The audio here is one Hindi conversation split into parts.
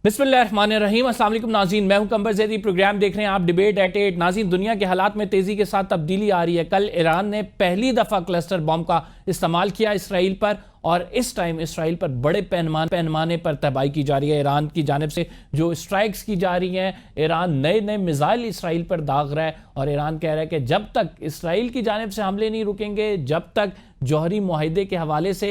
बिस्मिल्लाहिर्रहमानिर्रहीम। अस्सलाम वालेकुम नाज़रीन, मैं हूं कंबर ज़ैदी। प्रोग्राम देख रहे हैं आप डिबेट एट 8। नाज़रीन, दुनिया के हालात में तेज़ी के साथ तब्दीली आ रही है। कल ईरान ने पहली दफ़ा क्लस्टर बम का इस्तेमाल किया इसराइल पर, और इस टाइम इसराइल पर बड़े पैमाने पर तबाही की जा रही है। ईरान की जानिब से जो स्ट्राइक्स की जा रही हैं, ईरान नए नए मिसाइल इसराइल पर दाग रहा है, और ईरान कह रहा है कि जब तक इसराइल की जानिब से हमले नहीं रुकेंगे, जब तक जौहरी मुआहिदे के हवाले से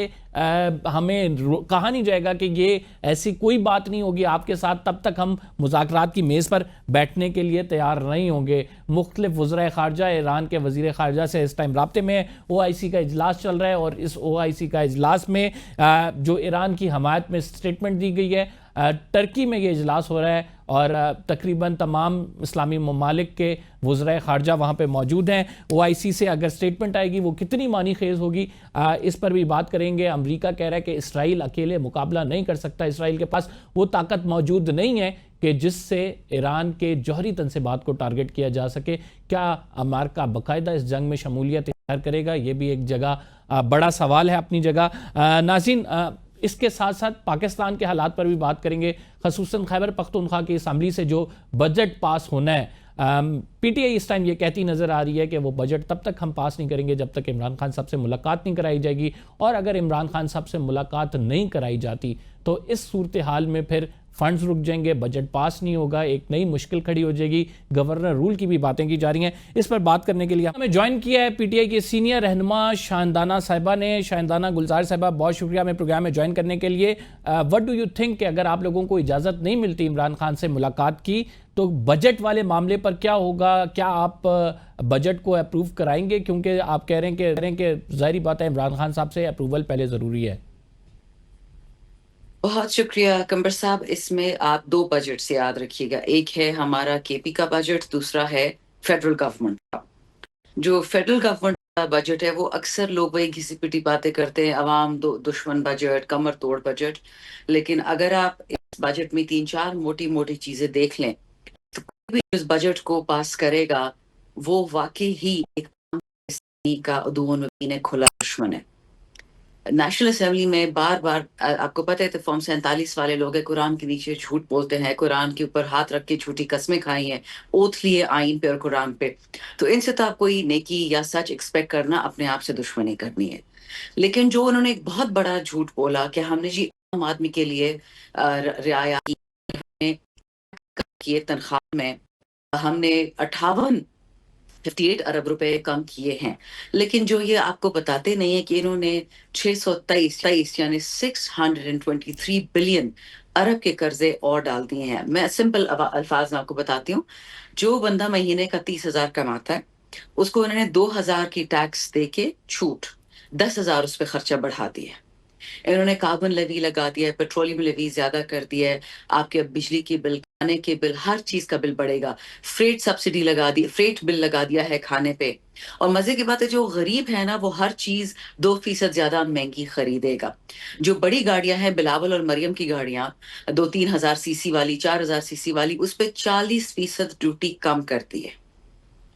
हमें कहा नहीं जाएगा कि ये ऐसी कोई बात नहीं होगी आपके साथ, तब तक हम मुज़ाकरात की मेज़ पर बैठने के लिए तैयार नहीं होंगे। मुख्तलिफ वज़राए ख़ारजा ईरान के वज़ीर ख़ारजा से इस टाइम राब्ते में OIC का इजलास चल रहा है, और इस OIC का इजलास में जो ईरान की हमायत में स्टेटमेंट दी गई है, टर्की में ये इजलास हो रहा है, और तकरीबन तमाम इस्लामी ममालिक के वज़राए ख़ारजा वहाँ पे मौजूद हैं। OIC से अगर स्टेटमेंट आएगी वो कितनी मानी खेज़ होगी, इस पर भी बात करेंगे। अमेरिका कह रहा है कि इसराइल अकेले मुकाबला नहीं कर सकता, इसराइल के पास वो ताकत मौजूद नहीं है कि जिससे ईरान के जौहरी तनसीबात को टारगेट किया जा सके। क्या अमेरिका बाकायदा इस जंग में शमूलियत इख्तियार करेगा, ये भी एक जगह बड़ा सवाल है अपनी जगह। नाज़रीन, इसके साथ साथ पाकिस्तान के हालात पर भी बात करेंगे, खसूसन खैबर पख्तूनख्वा की असम्बली से जो बजट पास होना है। PTI इस टाइम ये कहती नज़र आ रही है कि वो बजट तब तक हम पास नहीं करेंगे जब तक इमरान खान साहब से मुलाकात नहीं कराई जाएगी, और अगर इमरान खान साहब से मुलाकात नहीं कराई जाती तो इस सूरत हाल में फिर फंड्स रुक जाएंगे, बजट पास नहीं होगा, एक नई मुश्किल खड़ी हो जाएगी। गवर्नर रूल की भी बातें की जा रही हैं। इस पर बात करने के लिए हमें ज्वाइन किया है PTI की सीनियर रहनुमा शाहनदाना साहिबा ने। शाहनदाना गुलजार साहिबा, बहुत शुक्रिया हमें प्रोग्राम में ज्वाइन करने के लिए। व्हाट डू यू थिंक कि अगर आप लोगों को इजाज़त नहीं मिलती इमरान खान से मुलाकात की, तो बजट वाले मामले पर क्या होगा? क्या आप बजट को अप्रूव कराएंगे? क्योंकि आप कह रहे हैं कि जाहिर बात है इमरान खान साहब से अप्रूवल पहले ज़रूरी है। बहुत शुक्रिया कंबर साहब। इसमें आप दो बजट से याद रखिएगा, एक है हमारा KP का बजट, दूसरा है फेडरल गवर्नमेंट का। जो फेडरल गवर्नमेंट का बजट है वो अक्सर लोग वही घिसी पिटी बातें करते हैं, अवाम दुश्मन बजट, कमर तोड़ बजट। लेकिन अगर आप इस बजट में तीन चार मोटी मोटी चीजें देख लें, तो कोई भी इस बजट को पास करेगा वो वाकई ही एक का दुश्मन है, खुला दुश्मन है। नेशनल असेंबली में बार बार आपको पता है तो फॉर्म 47 वाले लोग हैं, कुरान के नीचे झूठ बोलते हैं, कुरान के ऊपर हाथ रख के झूठी कस्में खाई हैं, ओथ लिए आइन पे और कुरान पे। तो इनसे तो आप कोई नेकी या सच एक्सपेक्ट करना अपने आप से दुश्मनी करनी है। लेकिन जो उन्होंने एक बहुत बड़ा झूठ बोला कि हमने जी आम आदमी के लिए रियायत किए तनख्वाह में, हमने 58 अरब रुपए कम किए हैं। लेकिन जो ये आपको बताते नहीं है कि इन्होंने 623 यानी 623 बिलियन अरब के कर्जे और डाल दिए हैं। मैं सिंपल अल्फाज में आपको बताती हूँ। जो बंदा महीने का 30,000 कमाता है, उसको उन्होंने 2,000 की टैक्स दे के छूट 10,000 उस पर खर्चा बढ़ा दिया। इन्होंने कार्बन लेवी लगा दिया है, पेट्रोलियम लेवी ज्यादा कर दिया है, आपके बिजली के बिल, खाने के बिल, हर चीज का बिल बढ़ेगा। फ्रेट सब्सिडी लगा दी, फ्रेट बिल लगा दिया है खाने पे। और मजे की बात है, जो गरीब है ना वो हर चीज 2% ज्यादा महंगी खरीदेगा। जो बड़ी गाड़ियां हैं, बिलावल और मरियम की गाड़ियां, 2-3 हजार सीसी वाली, 4,000 सीसी वाली, उस पर 40% ड्यूटी कम करती है,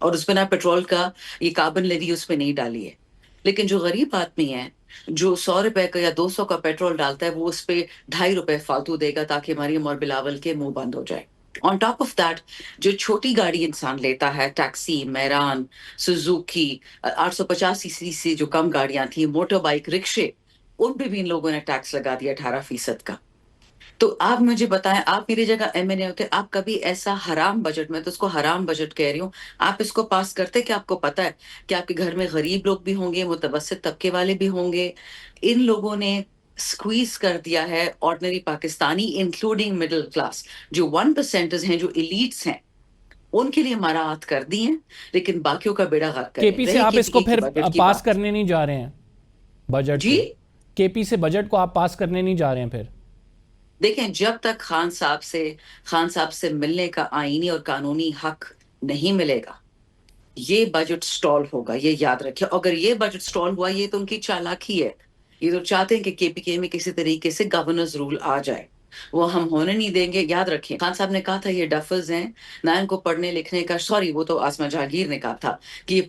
और उस पर ना पेट्रोल का ये कार्बन लेवी उस पर नहीं डाली है। लेकिन जो गरीब आदमी है, जो 100 रुपए का या 200 का पेट्रोल डालता है, वो उस पे 2.5 रुपए फालतू देगा ताकि मरियम और बिलावल के मुंह बंद हो जाए। ऑन टॉप ऑफ दैट, जो छोटी गाड़ी इंसान लेता है, टैक्सी, मैरान, सुजुकी, 850 सीसी से जो कम गाड़ियां थी, मोटर बाइक, रिक्शे, उन पे भी इन लोगों ने टैक्स लगा दिया 18% का। तो आप मुझे बताएं, आप मेरी जगह MNA होते, आप कभी ऐसा हराम बजट, में तो उसको हराम बजट कह रही हूँ, आप इसको पास करते? कि आपको पता है कि आपके घर में गरीब लोग भी होंगे, मुतवस्सित तबके वाले भी होंगे। इन लोगों ने स्क्वीज कर दिया है ordinary Pakistani, including middle class. जो 1% हैं, जो इलीट्स हैं, उनके लिए मराहत कर दी हैं, लेकिन बाकियों का बेड़ा गर्क कर KP से रहे। आप इसको KPA की फिर बजट की पास बात करने नहीं जा रहे हैं बजट जी। को? KP से बजट को आप पास करने नहीं जा रहे हैं फिर? देखें, जब तक खान साहब से मिलने का आईनी और कानूनी हक नहीं मिलेगा, ये बजट स्टॉल होगा, ये याद रखिए। अगर ये बजट स्टॉल हुआ, ये तो उनकी चालाकी है। ये तो चाहते हैं कि KPK में किसी तरीके से गवर्नर्स रूल आ जाए। वो हम होने नहीं देंगे। याद रखें, खान साहब ने कहा था ये डफर्स हैं, ना इनको पढ़ने लिखने का, सॉरी वो तो आसमा जहांगीर ने कहा था कि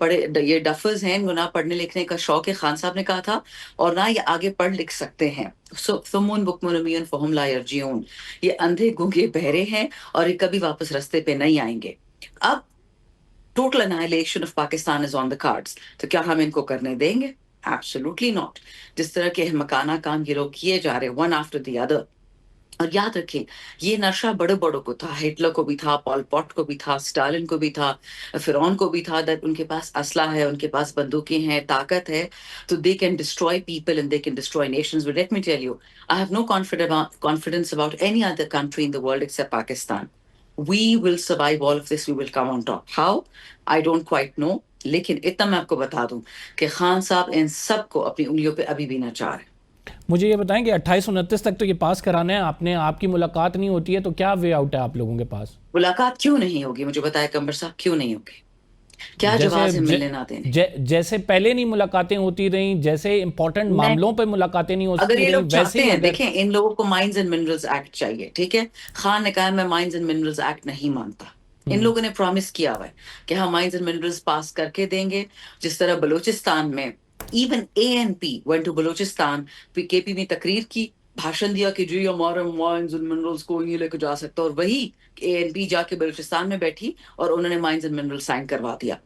ये डफर्स हैं, इनको ना पढ़ने लिखने का शौक है, खान साहब ने कहा था, और ना ये आगे पढ़ लिख सकते हैं। सुम्मुन बुकमुन उम्युन फहुम ला यरजिऊन, ये अंधे गूंगे बहरे हैं और ये कभी वापस रास्ते पे नहीं आएंगे। अब total annihilation of Pakistan is on the cards, तो क्या हम इनको करने देंगे? Absolutely not. जिस तरह के मकाना काम ये लोग किए जा रहे हैं वन आफ्टर द अदर। और याद रखें, ये नशा बड़े बड़ों को था, हिटलर को भी था, पॉल पॉट को भी था, स्टालिन को भी था, फिरौन को भी था, दैट उनके पास असला है, उनके पास बंदूकें हैं, ताकत है, तो they can destroy people and they can destroy nations. But let me tell you, I have no confidence about any other country in the world except Pakistan. We will survive all of this, we will come on top. How? I don't quite know. लेकिन इतना मैं आपको बता दूं कि खान साहब इन सबको अपनी उंगलियों पे अभी भी नचा रहे। मुझे ये बताएं कि 2829 तक तो ये पास कराना है आपने, आपकी मुलाकात नहीं होती है, तो क्या वे आउट है आप लोगों के पास? मुलाकात क्यों नहीं होगी? मुझे बताया कंबर साहब, क्यों नहीं होगी? क्या जैसे जवाब है मिलने ना देने? जैसे पहले नहीं मुलाकातें होती रही, जैसे इंपॉर्टेंट नहीं, मामलों पे मुलाकातें नहीं अगर होती ये रही, लोग वैसे चाहते ही हैं, अगर देखें, इन लोगों को माइंस एंड मिनरल्स एक्ट चाहिए, ठीक है? खान ने कहा मैं माइंस एंड मिनरल्स एक्ट नहीं मानता। इन लोगों ने प्रॉमिस किया हुआ है कि हम माइंस एंड मिनरल्स पास करके देंगे। जिस तरह बलूचिस्तान में even ANP went to Balochistan, KP में तकरीर की, भाषण दिया कि जी हमारे माइंस एंड मिनरल्स को ये लेकर जा सकता है, और वही ANP जाके बलूचिस्तान में बैठी और उन्होंने माइंस एंड मिनरल साइन करवा दिया।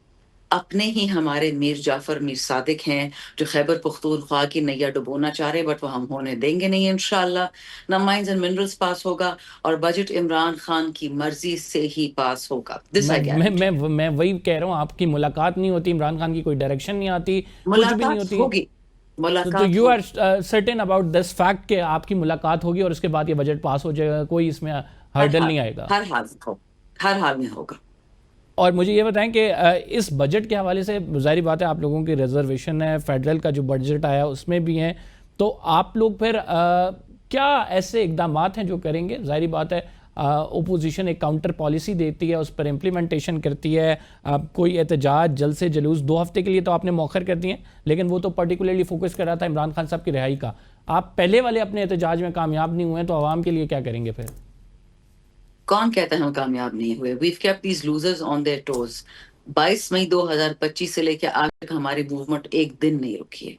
अपने ही हमारे मीर जाफर मीर सादिक हैं जो खैबर पुख्तूनख्वा की नैया डुबोना चाह रहे, बट वो हम होने देंगे नहीं इंशाल्लाह। ना माइंस एंड मिनरल्स पास होगा, और बजट इमरान खान की मर्जी से ही पास होगा, दिस मैं आई मैं गारंटी। मैं मैं वही कह रहा हूँ, आपकी मुलाकात नहीं होती, इमरान खान की कोई डायरेक्शन नहीं आती, कुछ भी नहीं मुलाकात होती। होगी, तो मुलाकात यू आर होगी। सर्टेन अबाउट दिस फैक्ट कि आपकी मुलाकात होगी और उसके बाद ये बजट पास हो जाएगा, कोई इसमें हर हर्डल हाल नहीं में, आएगा? हर हाल में होगा, हर हाल में होगा। और मुझे ये बताएं कि इस बजट के हवाले से ज़ाहिर बात है आप लोगों की रिजर्वेशन है, फेडरल का जो बजट आया उसमें भी है, तो आप लोग फिर क्या ऐसे इकदाम हैं जो करेंगे? ज़ाहिर बात है ओपोजिशन एक काउंटर पॉलिसी देती है, उस पर इम्प्लीमेंटेशन करती है, कोई एहतजाज जल्द से जुलूस 2 हफ्ते के लिए तो आपने मौखर कर दिए, लेकिन वो तो पर्टिकुलरली फोकस कर रहा था इमरान खान साहब की रिहाई का। आप पहले वाले अपने एहतजाज में कामयाब नहीं हुए, तो आवाम के लिए क्या करेंगे फिर? कौन कहता है हम कामयाब नहीं हुए? We've kept these losers on their toes. 22 मई 2025 से लेकर आज तक हमारी मूवमेंट एक दिन नहीं रुकी है।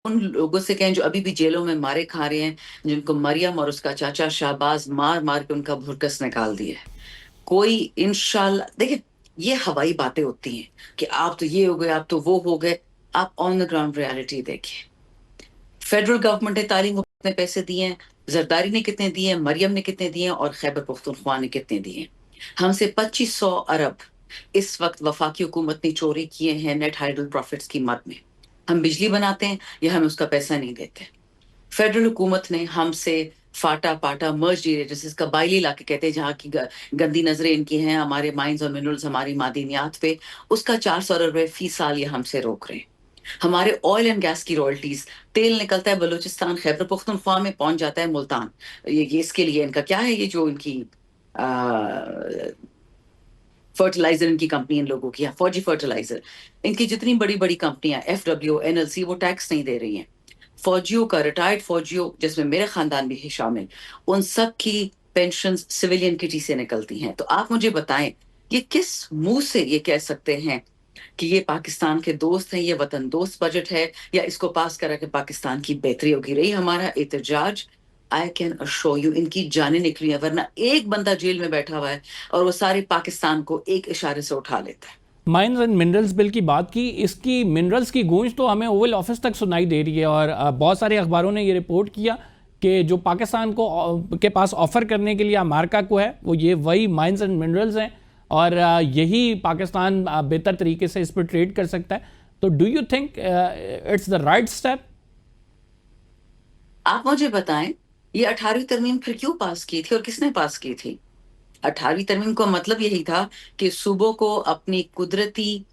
उन लोगों से कहें जो अभी भी जेलों में मारे खा रहे हैं, जिनको मरियम और उसका चाचा शाहबाज मार मार के उनका भुरकस निकाल दिया है, कोई इंशाल्लाह, देखिए, ये हवाई बातें होती हैं कि आप तो ये हो गए, आप तो वो हो गए। आप ऑन द ग्राउंड रियलिटी देखिए। फेडरल गवर्नमेंट ने तालीम को कितने पैसे दिए हैं, जरदारी ने कितने दिए हैं, मरियम ने कितने दिए हैं, और खैबर पख्तूनख्वा ने कितने दिए हैं? हमसे 2500 अरब इस वक्त वफाकी हुकूमत ने चोरी किए हैं नेट हाइडल प्रॉफिट्स की मद में। हम बिजली बनाते हैं या हम उसका पैसा नहीं देते। फेडरल हुकूमत ने हमसे फाटा पाटा मर्ज जिसे कबायली इलाके कहते हैं, जहाँ की गंदी नजरें इनकी हैं हमारे माइंस और मिनरल्स, हमारी मादनियात पे, उसका 400 अरब रुपए फी साल ये हमसे रोक रहे हैं। हमारे ऑयल एंड गैस की रॉयल्टीज, तेल निकलता है बलूचिस्तान, खैबर पख्तूनख्वा में पहुंच जाता है मुल्तान। ये इसके लिए इनका क्या है, ये जो इनकी फर्टिलाइजर इनकी कंपनी इन लोगों की है, फौजी फर्टिलाइजर, इनकी जितनी बड़ी बड़ी कंपनियां FW NLC, वो टैक्स नहीं दे रही हैं। फौजियों का, रिटायर्ड फौजियों जिसमें मेरे खानदान भी है शामिल, उन सब की पेंशन सिविलियन किटी से निकलती हैं। तो आप मुझे बताएं, ये किस मुंह से ये कह सकते हैं कि ये पाकिस्तान के दोस्त हैं, ये वतन दोस्त बजट है, या इसको पास करा के पाकिस्तान की बेहतरी होगी? रही हमारा एहतजाज, आई कैन अश्योर यू इनकी जानें निकली है, वरना एक बंदा जेल में बैठा हुआ है और वो सारे पाकिस्तान को एक इशारे से उठा लेता है। माइंस एंड मिनरल्स बिल की बात की, इसकी मिनरल्स की गूंज तो हमें ओवल ऑफिस तक सुनाई दे रही है, और बहुत सारे अखबारों ने ये रिपोर्ट किया कि जो पाकिस्तान को के पास ऑफर करने के लिए अमेरिका को है, वो ये वही माइंस एंड मिनरल्स हैं, और यही पाकिस्तान बेहतर तरीके से इस पर ट्रेड कर सकता है। तो do you think it's the right step? आप मुझे बताएं, ये 18वीं तरमीम फिर क्यों पास की थी और किसने पास की थी? 18वीं तरमीम का मतलब यही था कि सूबों को अपनी कुदरती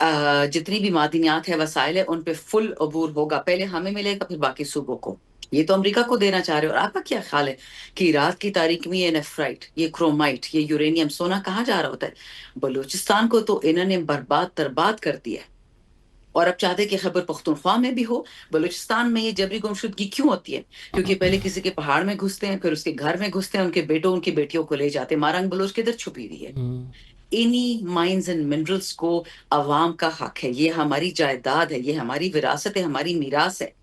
जितनी भी मादनियात है, वसाइल है, उन पे फुल अबूर होगा। पहले हमें मिलेगा, फिर बाकी सूबों को। ये तो अमेरिका को देना चाह रहे हो। और आपका क्या ख्याल है कि रात की तारीख में ये नेफ्राइट, ये क्रोमाइट, ये यूरेनियम, सोना कहाँ जा रहा होता है? बलूचिस्तान को तो इन्होंने बर्बाद तरबाद कर दिया है। और अब चाहते कि खैबर पख्तूनख्वा में भी हो। बलूचिस्तान में ये जबरी गुमशुदगी क्यों होती है? क्योंकि पहले किसी के पहाड़ में घुसते हैं, फिर उसके घर में घुसते हैं, उनके बेटों उनकी बेटियों को ले जाते हैं। मारंग बलोच किधर छुपी हुई है? इन्हीं माइंस एंड मिनरल्स को अवाम का हक है, ये हमारी जायदाद है, ये हमारी विरासत है, हमारी मीरास है।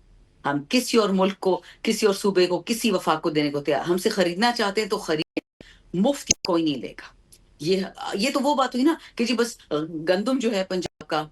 हम किसी और मुल्क को, किसी और सूबे को, किसी वफाक को देने को तैयार। हमसे खरीदना चाहते हैं तो खरीद, मुफ्त कोई नहीं लेगा। ये तो वो बात हुई ना कि जी बस गंदम जो है पंजाब का,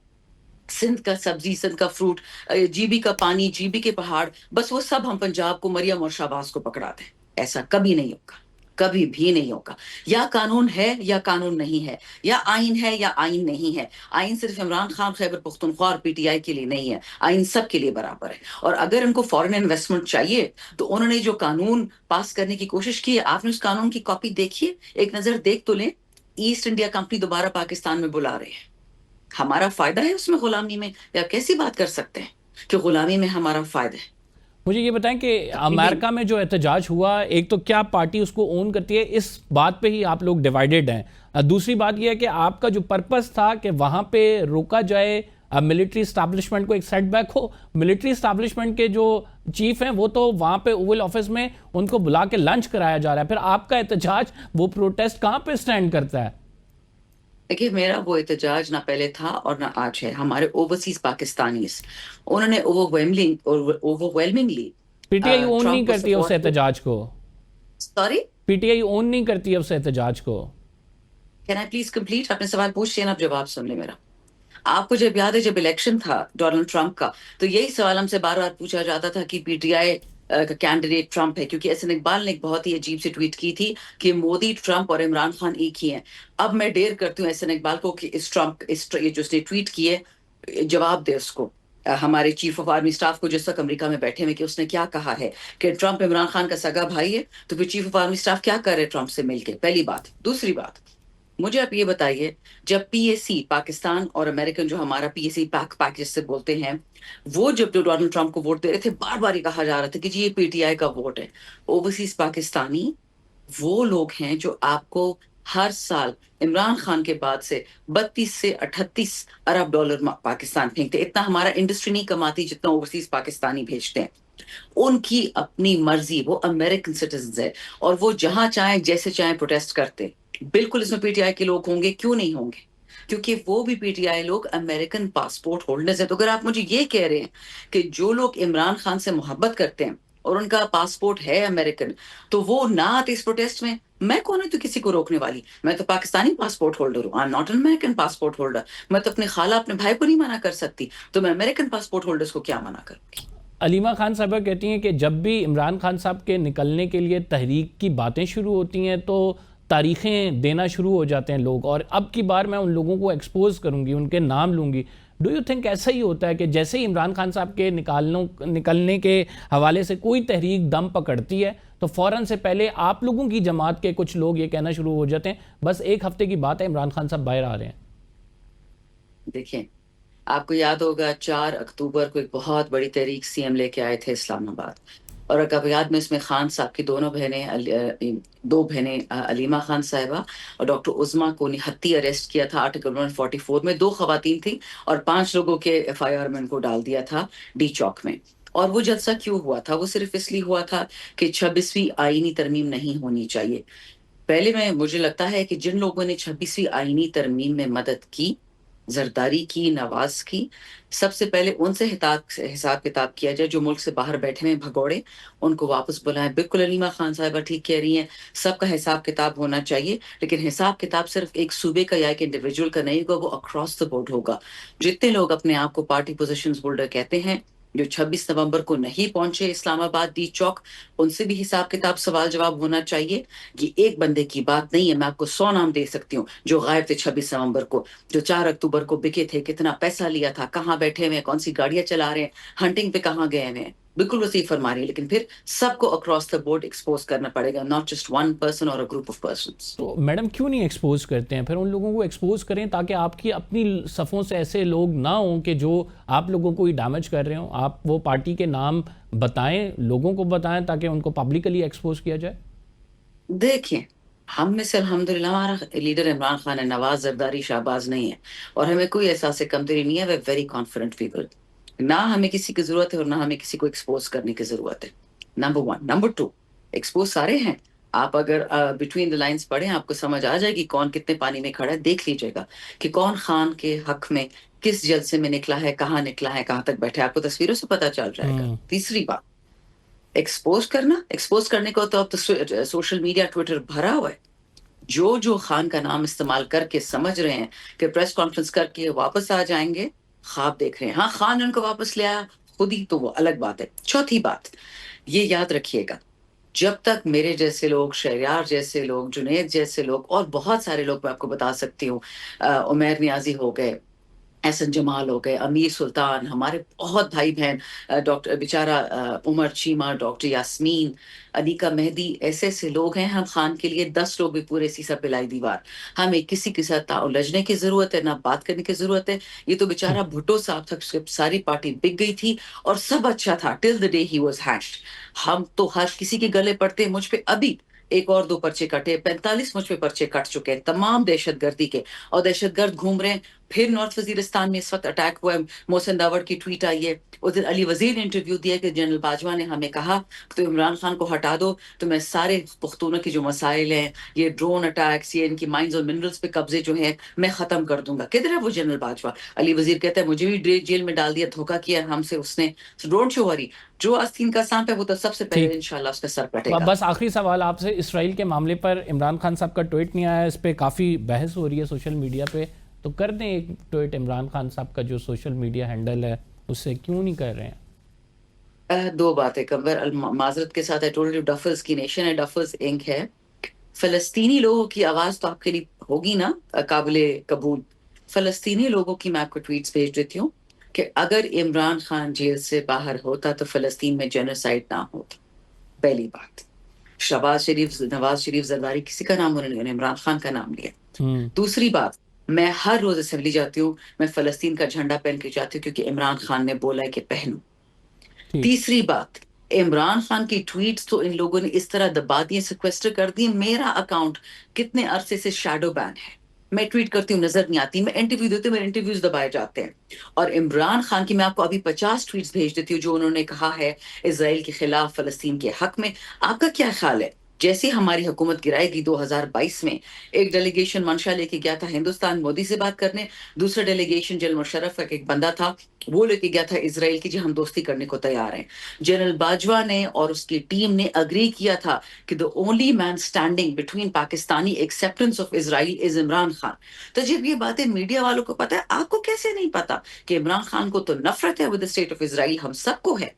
सिंध का सब्जी, सिंध का फ्रूट, जीबी का पानी, जीबी के पहाड़, बस वो सब हम पंजाब को, मरियम और शाहबाज को पकड़ा दें। ऐसा कभी नहीं होगा, कभी भी नहीं होगा। या कानून है या कानून नहीं है, या आइन है या आइन नहीं है। आइन सिर्फ इमरान खान, खैबर पख्तूनख्वा और पीटीआई के लिए नहीं है, आइन सब के लिए बराबर है। और अगर इनको फॉरेन इन्वेस्टमेंट चाहिए तो उन्होंने जो कानून पास करने की कोशिश की है, आपने उस कानून की कॉपी देखी है? एक नजर देख तो लें। ईस्ट इंडिया कंपनी दोबारा पाकिस्तान में बुला रहे हैं। हमारा फायदा है उसमें, गुलामी में? या कैसी बात कर सकते हैं कि गुलामी में हमारा फायदा है? मुझे ये बताएं कि अमेरिका में जो एहतजाज हुआ, एक तो क्या पार्टी उसको ओन करती है, इस बात पे ही आप लोग डिवाइडेड हैं। दूसरी बात ये है कि आपका जो पर्पस था कि वहाँ पे रोका जाए मिलिट्री इस्टेब्लिशमेंट को, एक सेटबैक हो। मिलिट्री इस्टेब्लिशमेंट के जो चीफ हैं वो तो वहाँ पे ओवल ऑफिस में उनको बुला के लंच कराया जा रहा है, फिर आपका एहतजाज, वो प्रोटेस्ट कहाँ पे स्टैंड करता है? देखिए, मेरा वो एहतजाज ना पहले था और ना आज है। हमारे ओवरसीज पाकिस्तानीज, उन्होंने ओवरवेलमिंगली पीटीआई ओन नहीं ट्रंप को करती है उस सपोर्ट। एहतजाज को। सॉरी, पीटीआई ओन नहीं करती है उस एहतजाज को। Can I please complete? आपने सवाल पूछ लिया ना, अब जवाब सुन ले मेरा। आपको जब याद है, जब इलेक्शन था डोनाल्ड ट्रंप का, तो यही सवाल हमसे बार बार पूछा जाता था कि पीटीआई का कैंडिडेट ट्रंप है, क्योंकि एहसन इकबाल ने एक बहुत ही अजीब सी ट्वीट की थी कि मोदी, ट्रंप और इमरान खान एक ही हैं। अब मैं डेयर करती हूँ एहसन इकबाल को कि ये जो उसने ट्वीट की है, जवाब दे उसको, हमारे चीफ ऑफ आर्मी स्टाफ को, जिस तक अमेरिका में बैठे हुए, कि उसने क्या कहा है कि ट्रंप इमरान खान का सगा भाई है। तो फिर चीफ ऑफ आर्मी स्टाफ क्या कर रहे ट्रंप से मिलके? पहली बात। दूसरी बात, मुझे आप ये बताइए, जब पीएसी पाकिस्तान और अमेरिकन, जो हमारा पीएसी पैकेज से बोलते हैं, वो जब जो डोनाल्ड ट्रंप को वोट दे रहे थे, बार बार ये कहा जा रहा था कि जी ये पीटीआई का वोट है। ओवरसीज पाकिस्तानी वो लोग हैं जो आपको हर साल इमरान खान के बाद से 32 से 38 अरब डॉलर पाकिस्तान फेंकते। इतना हमारा इंडस्ट्री नहीं कमाती जितना ओवरसीज पाकिस्तानी भेजते हैं। उनकी अपनी मर्जी, वो अमेरिकन सिटीजन है और वो जहां चाहे जैसे चाहे प्रोटेस्ट करते। बिल्कुल इसमें पीटीआई के लोग होंगे, क्यों नहीं होंगे? क्योंकि वो भी पीटीआई लोग अमेरिकन पासपोर्ट होल्डर्स हैं। तो अगर आप मुझे ये कह रहे हैं कि जो लोग इमरान खान से मोहब्बत करते हैं और उनका पासपोर्ट है अमेरिकन, तो वो ना आते इस प्रोटेस्ट में, मैं कौन है तो किसी को रोकने वाली? मैं तो पाकिस्तानी पासपोर्ट होल्डर हूँ, I am not an American passport holder. मैं तो अपने खाला, अपने भाई को नहीं मना कर सकती, तो मैं अमेरिकन पासपोर्ट होल्डर्स को क्या मना करूंगी? अलीमा खान साहबा कहती हैं कि जब भी इमरान खान साहब के निकलने के लिए तहरीक की बातें शुरू होती हैं तो तारीखें देना शुरू हो जाते हैं लोग, और अब की बार मैं उन लोगों को एक्सपोज करूंगी, उनके नाम लूंगी। डू यू थिंक ऐसा ही होता है कि जैसे ही इमरान खान साहब के निकलने के हवाले से कोई तहरीक दम पकड़ती है तो फ़ौरन से पहले आप लोगों की जमात के कुछ लोग ये कहना शुरू हो जाते हैं बस एक हफ्ते की बात है, इमरान खान साहब बाहर आ रहे हैं? देखिए, आपको याद होगा 4 अक्टूबर को एक बहुत बड़ी तहरीक सीएम लेके आए थे इस्लामाबाद। और अगर याद में, इसमें खान साहब की दोनों बहनें, दो बहनें, अलीमा खान साहिबा और डॉक्टर उज़मा को निहत्ती अरेस्ट किया था आर्टिकल 144 में। 2 खवातीन थी और 5 लोगों के एफआईआर में उनको डाल दिया था डी चौक में। और वो जलसा क्यों हुआ था? वो सिर्फ इसलिए हुआ था कि 26वीं आईनी तरमीम नहीं होनी चाहिए। पहले में मुझे लगता है कि जिन लोगों ने 26वीं आईनी तरमीम में मदद की, जरदारी की, नवाज की, सबसे पहले उनसे हिसाब किताब किया जाए। जो मुल्क से बाहर बैठे हुए भगोड़े, उनको वापस बुलाएं। बिल्कुल अलीमा खान साहिबा ठीक कह रही हैं, सबका हिसाब किताब होना चाहिए, लेकिन हिसाब किताब सिर्फ एक सूबे का या एक इंडिविजुअल का नहीं होगा, वो अक्रॉस द बोर्ड होगा। जितने लोग अपने आप को पार्टी पोजीशंस होल्डर कहते हैं, जो 26 नवंबर को नहीं पहुंचे इस्लामाबाद डी चौक, उनसे भी हिसाब किताब, सवाल जवाब होना चाहिए। ये एक बंदे की बात नहीं है, मैं आपको 100 नाम दे सकती हूँ जो गायब थे 26 नवंबर को, जो 4 अक्टूबर को बिके थे, कितना पैसा लिया था, कहाँ बैठे हुए हैं, कौन सी गाड़ियां चला रहे हैं, हंटिंग पे कहाँ गए हुए हैं। बिल्कुल वो सही फरमा रही है, लेकिन फिर सबको अक्रॉस द बोर्ड एक्सपोज करना पड़ेगा, नॉट जस्ट वन पर्सन और अ ग्रुप ऑफ पर्संस। तो मैडम क्यों नहीं एक्सपोज करते हैं? फिर उन लोगों को एक्सपोज करें ताकि आपकी अपनी सफ़ों से ऐसे लोग ना हों कि जो आप लोगों को ही डैमेज कर रहे हों। आप वो पार्टी के नाम बताएं, लोगों को बताएं ताकि उनको पब्लिकली एक्सपोज किया जाए। देखिए, हम में से अल्हम्दुलिल्लाह हमारा लीडर इमरान खान है, नवाज जरदारी शाहबाज नहीं है, और हमें कोई एहसास कमतरी नहीं है। वे वेरी कॉन्फिडेंट पीपल। ना हमें किसी की जरूरत है और ना हमें किसी को एक्सपोज करने की जरूरत है। Number one. Number two, expose सारे हैं। आप अगर बिटवीन द लाइंस पढ़ें, आपको समझ आ जाएगी कौन कितने पानी में खड़ा है। देख लीजिएगा कि कौन खान के हक में किस जलसे में निकला है, कहाँ निकला है, कहाँ तक बैठा है, आपको तस्वीरों से पता चल जाएगा। तीसरी बात, एक्सपोज करना, एक्सपोज करने को तो अब तो सोशल मीडिया ट्विटर भरा हुआ है। जो खान का नाम इस्तेमाल करके समझ रहे हैं कि प्रेस कॉन्फ्रेंस करके वापस आ जाएंगे, ख्वाब देख रहे हैं। हाँ, खान ने उनको वापस ले आया खुद ही, तो वो अलग बात है। चौथी बात, ये याद रखिएगा, जब तक मेरे जैसे लोग, शहरयार जैसे लोग, जुनैद जैसे लोग और बहुत सारे लोग मैं आपको बता सकती हूँ, उमैर नियाजी हो गए, एहसन जमाल हो गए, अमीर सुल्तान, हमारे बहुत भाई बहन, डॉक्टर बेचारा उमर चीमा, डॉक्टर यास्मीन, अनीका मेहदी, ऐसे ऐसे लोग हैं। हम खान के लिए 10 लोग भी पूरे सीसा पिलाई दीवार। हमें किसी के साथ उलझने की जरूरत है ना, बात करने की जरूरत है। ये तो बेचारा भुट्टो साहब तक सारी पार्टी बिक गई थी और सब अच्छा था till the day he was hatched. हम तो हर किसी के गले पड़ते हैं। मुझ पे अभी एक और 2 पर्चे कटे, 45 मुझ पे पर्चे कट चुके हैं तमाम दहशतगर्दी के, और दहशतगर्द घूम रहे हैं। फिर नॉर्थ वजीरिस्तान में इस वक्त अटैक हुआ है। मोहसिन दावड़ की ट्वीट आई है, उस दिन अली वजीर ने इंटरव्यू दिया कि जनरल बाजवा ने हमें कहा तो इमरान खान को हटा दो तो मैं सारे पुख्तूनों की जो मसाइल हैं, ये ड्रोन अटैक्स, ये इनकी माइंस और मिनरल्स पे कब्जे जो हैं, मैं खत्म कर दूंगा। किधर है वो जनरल बाजवा? अली वजीर कहता है मुझे भी जेल में डाल दिया, धोखा किया हमसे उसने। डोंट शो वरी, जो आस्तीन का सांप है वो तो सबसे पहले इंशाल्लाह उसका सर कटेगा। बस आखिरी सवाल आपसे, इसराइल के मामले पर इमरान खान साहब का ट्वीट नहीं आया, इस पर काफ़ी बहस हो रही है सोशल मीडिया पे, तो कर दें एक ट्वीट इमरान खान साहब का जो सोशल मीडिया हैंडल है उससे, क्यों नहीं कर रहे हैं? दो बातें कंवर, माजरत के साथ, आई टोल्ड यू डफल्स की नेशन है, डफल्स इंक है। फलस्तीनी लोगों की आवाज तो आपके लिए होगी ना काबिले कबूल। फलस्तीनी लोगों की मैं आपको ट्वीट्स भेज देती हूँ कि अगर इमरान खान जेल से बाहर होता तो फलस्तीन में जेनोसाइड ना होता। पहली बात। शहबाज शरीफ, नवाज शरीफ, जरदारी, किसी का नाम उन्होंने, इमरान खान का नाम लिया। दूसरी बात, मैं हर रोज असेंबली जाती हूँ, मैं फलस्तीन का झंडा पहन के जाती हूँ क्योंकि इमरान खान ने बोला है कि पहनूं। तीसरी बात, इमरान खान की ट्वीट्स तो इन लोगों ने इस तरह दबा दिए, सिक्वेस्टर कर दिए। मेरा अकाउंट कितने अरसे से शैडो बैन है, मैं ट्वीट करती हूँ नजर नहीं आती, मैं इंटरव्यू देती हूँ, मेरे इंटरव्यूज दबाए जाते हैं। और इमरान खान की मैं आपको अभी 50 ट्वीट्स भेज देती हूँ जो उन्होंने कहा है इसराइल के खिलाफ, फलस्तीन के हक में। आपका क्या ख्याल है, जैसे हमारी हुकूमत गिराएगी 2022 में, एक डेलीगेशन मंशा लेके गया था हिंदुस्तान मोदी से बात करने, दूसरा डेलीगेशन जनरल मुशर्रफ का एक बंदा था वो लेके गया था इसराइल की, जी हम दोस्ती करने को तैयार हैं। जनरल बाजवा ने और उसकी टीम ने अग्री किया था कि the only man standing between Pakistani acceptance of Israel is Imran Khan. तो जब ये बातें मीडिया वालों को पता है, आपको कैसे नहीं पता कि इमरान खान को तो नफरत है with the state of Israel, हम सबको है।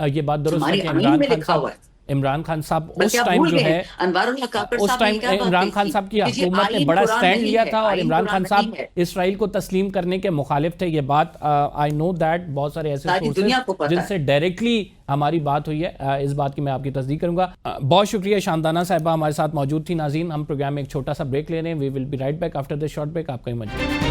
ये बात दुरुस्त है हमारी कि आमीन में लिखा हुआ है। इमरान खान साहब बल्कि उस आप टाइम भूल जो गए है, हैं, अनवारुल हक काकर उस साहब ने टाइम क्या बात इमरान कही खान थी साहब की कि जी हुकूमत ने आईन बड़ा कुरान स्टैंड नहीं लिया है, था और आईन इमरान खान कुरान नहीं साहब है। इसराइल को तस्लीम करने के मुखालिफ थे। ये बात आई नो दैट, बहुत सारे ऐसे सारी सोर्सेज दुनिया को पता जिनसे डायरेक्टली हमारी बात हुई है, इस बात की मैं आपकी तस्दीक करूंगा। बहुत शुक्रिया, शानदाना साहिबा हमारे साथ मौजूद थी। नाज़रीन, हम प्रोग्राम में एक छोटा सा ब्रेक ले रहे हैं। We will be right back after this short break. आपका ही मजा।